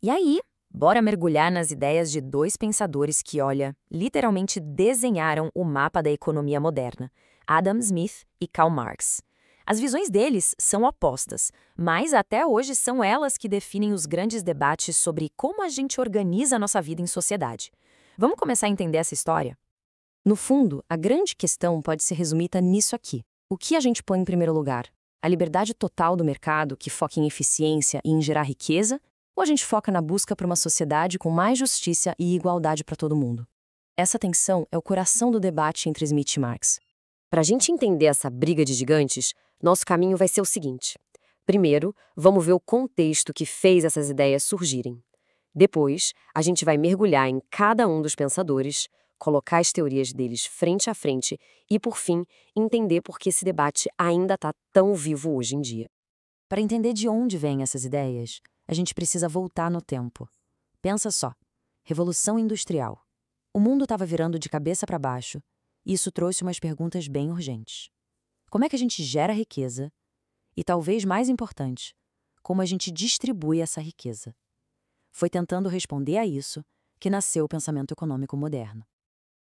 E aí, bora mergulhar nas ideias de dois pensadores que, olha, literalmente desenharam o mapa da economia moderna: Adam Smith e Karl Marx. As visões deles são opostas, mas até hoje são elas que definem os grandes debates sobre como a gente organiza a nossa vida em sociedade. Vamos começar a entender essa história? No fundo, a grande questão pode ser resumida nisso aqui. O que a gente põe em primeiro lugar? A liberdade total do mercado, que foca em eficiência e em gerar riqueza? Ou a gente foca na busca por uma sociedade com mais justiça e igualdade para todo mundo? Essa tensão é o coração do debate entre Smith e Marx. Para a gente entender essa briga de gigantes, nosso caminho vai ser o seguinte. Primeiro, vamos ver o contexto que fez essas ideias surgirem. Depois, a gente vai mergulhar em cada um dos pensadores, colocar as teorias deles frente a frente e, por fim, entender por que esse debate ainda está tão vivo hoje em dia. Para entender de onde vêm essas ideias, a gente precisa voltar no tempo. Pensa só, Revolução Industrial. O mundo estava virando de cabeça para baixo, e isso trouxe umas perguntas bem urgentes. Como é que a gente gera riqueza? E talvez mais importante, como a gente distribui essa riqueza? Foi tentando responder a isso que nasceu o pensamento econômico moderno.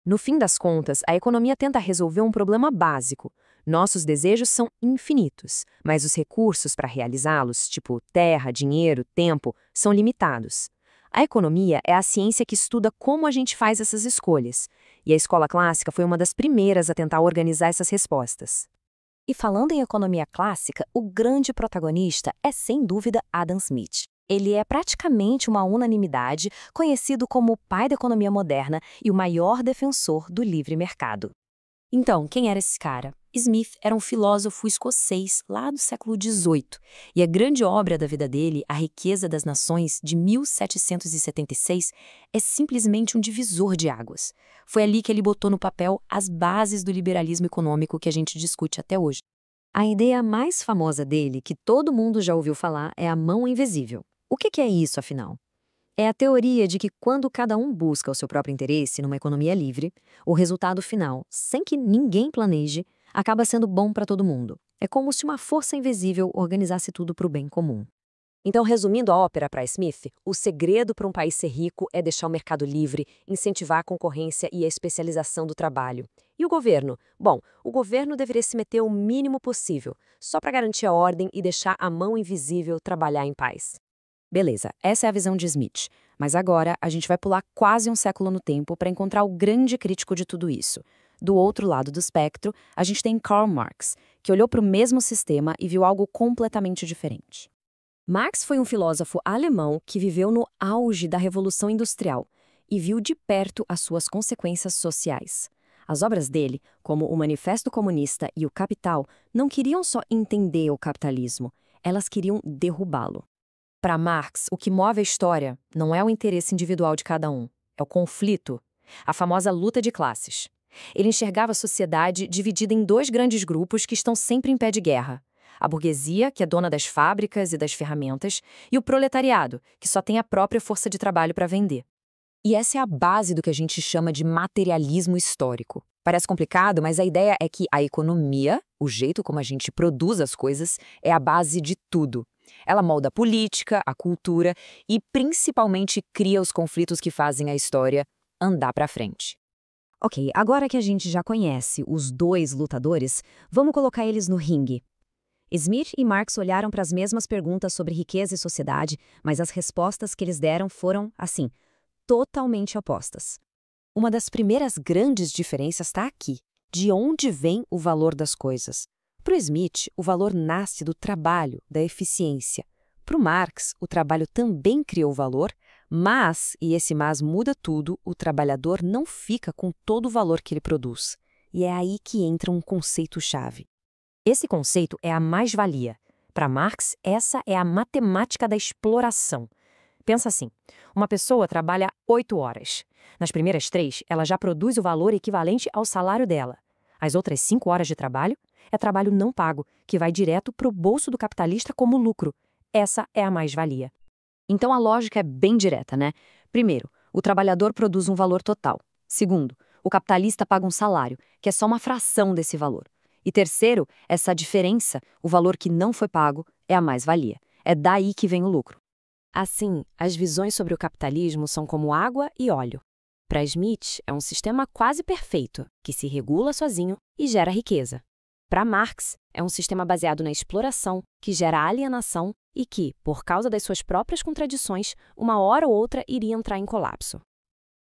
No fim das contas, a economia tenta resolver um problema básico. Nossos desejos são infinitos, mas os recursos para realizá-los, tipo terra, dinheiro, tempo, são limitados. A economia é a ciência que estuda como a gente faz essas escolhas, e a escola clássica foi uma das primeiras a tentar organizar essas respostas. E falando em economia clássica, o grande protagonista é, sem dúvida, Adam Smith. Ele é praticamente uma unanimidade, conhecido como o pai da economia moderna e o maior defensor do livre mercado. Então, quem era esse cara? Smith era um filósofo escocês lá do século XVIII, e a grande obra da vida dele, A Riqueza das Nações, de 1776, é simplesmente um divisor de águas. Foi ali que ele botou no papel as bases do liberalismo econômico que a gente discute até hoje. A ideia mais famosa dele, que todo mundo já ouviu falar, é a mão invisível. O que é isso, afinal? É a teoria de que quando cada um busca o seu próprio interesse numa economia livre, o resultado final, sem que ninguém planeje, acaba sendo bom para todo mundo. É como se uma força invisível organizasse tudo para o bem comum. Então, resumindo a ópera para Smith, o segredo para um país ser rico é deixar o mercado livre, incentivar a concorrência e a especialização do trabalho. E o governo? Bom, o governo deveria se meter o mínimo possível, só para garantir a ordem e deixar a mão invisível trabalhar em paz. Beleza, essa é a visão de Smith. Mas agora a gente vai pular quase um século no tempo para encontrar o grande crítico de tudo isso. Do outro lado do espectro, a gente tem Karl Marx, que olhou para o mesmo sistema e viu algo completamente diferente. Marx foi um filósofo alemão que viveu no auge da Revolução Industrial e viu de perto as suas consequências sociais. As obras dele, como o Manifesto Comunista e o Capital, não queriam só entender o capitalismo, elas queriam derrubá-lo. Para Marx, o que move a história não é o interesse individual de cada um, é o conflito, a famosa luta de classes. Ele enxergava a sociedade dividida em dois grandes grupos que estão sempre em pé de guerra: a burguesia, que é dona das fábricas e das ferramentas, e o proletariado, que só tem a própria força de trabalho para vender. E essa é a base do que a gente chama de materialismo histórico. Parece complicado, mas a ideia é que a economia, o jeito como a gente produz as coisas, é a base de tudo. Ela molda a política, a cultura e, principalmente, cria os conflitos que fazem a história andar para frente. Ok, agora que a gente já conhece os dois lutadores, vamos colocar eles no ringue. Smith e Marx olharam para as mesmas perguntas sobre riqueza e sociedade, mas as respostas que eles deram foram, assim, totalmente opostas. Uma das primeiras grandes diferenças está aqui: de onde vem o valor das coisas. Para o Smith, o valor nasce do trabalho, da eficiência. Para o Marx, o trabalho também criou valor, mas, e esse mas muda tudo, o trabalhador não fica com todo o valor que ele produz. E é aí que entra um conceito-chave. Esse conceito é a mais-valia. Para Marx, essa é a matemática da exploração. Pensa assim, uma pessoa trabalha 8 horas. Nas primeiras 3, ela já produz o valor equivalente ao salário dela. As outras 5 horas de trabalho é trabalho não pago, que vai direto para o bolso do capitalista como lucro. Essa é a mais-valia. Então a lógica é bem direta, né? Primeiro, o trabalhador produz um valor total. Segundo, o capitalista paga um salário, que é só uma fração desse valor. E terceiro, essa diferença, o valor que não foi pago, é a mais-valia. É daí que vem o lucro. Assim, as visões sobre o capitalismo são como água e óleo. Para Smith, é um sistema quase perfeito, que se regula sozinho e gera riqueza. Para Marx, é um sistema baseado na exploração, que gera alienação e que, por causa das suas próprias contradições, uma hora ou outra iria entrar em colapso.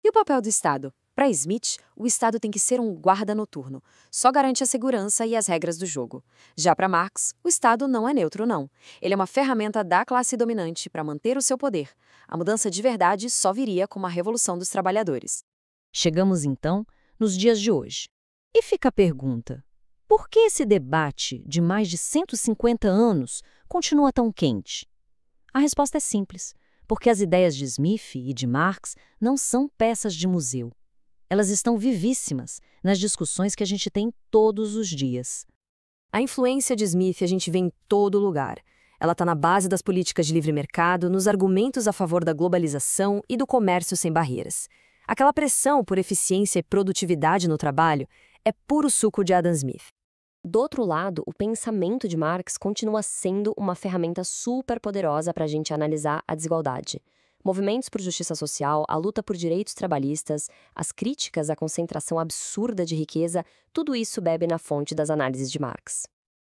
E o papel do Estado? Para Smith, o Estado tem que ser um guarda noturno, só garante a segurança e as regras do jogo. Já para Marx, o Estado não é neutro, não. Ele é uma ferramenta da classe dominante para manter o seu poder. A mudança de verdade só viria com uma revolução dos trabalhadores. Chegamos, então, nos dias de hoje. E fica a pergunta: por que esse debate de mais de 150 anos continua tão quente? A resposta é simples, porque as ideias de Smith e de Marx não são peças de museu. Elas estão vivíssimas nas discussões que a gente tem todos os dias. A influência de Smith a gente vê em todo lugar. Ela está na base das políticas de livre mercado, nos argumentos a favor da globalização e do comércio sem barreiras. Aquela pressão por eficiência e produtividade no trabalho é puro suco de Adam Smith. Do outro lado, o pensamento de Marx continua sendo uma ferramenta super poderosa para a gente analisar a desigualdade. Movimentos por justiça social, a luta por direitos trabalhistas, as críticas à concentração absurda de riqueza, tudo isso bebe na fonte das análises de Marx.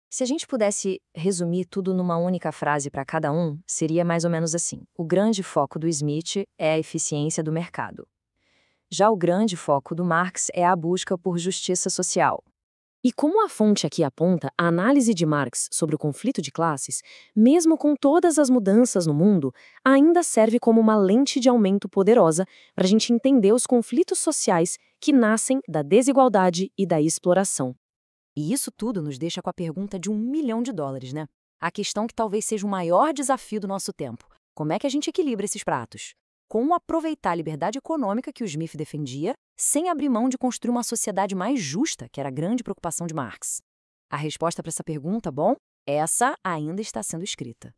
Se a gente pudesse resumir tudo numa única frase para cada um, seria mais ou menos assim: o grande foco do Smith é a eficiência do mercado. Já o grande foco do Marx é a busca por justiça social. E como a fonte aqui aponta, a análise de Marx sobre o conflito de classes, mesmo com todas as mudanças no mundo, ainda serve como uma lente de aumento poderosa para a gente entender os conflitos sociais que nascem da desigualdade e da exploração. E isso tudo nos deixa com a pergunta de $1 milhão, né? A questão que talvez seja o maior desafio do nosso tempo. Como é que a gente equilibra esses pratos? Como aproveitar a liberdade econômica que o Smith defendia, sem abrir mão de construir uma sociedade mais justa, que era a grande preocupação de Marx? A resposta para essa pergunta, essa ainda está sendo escrita.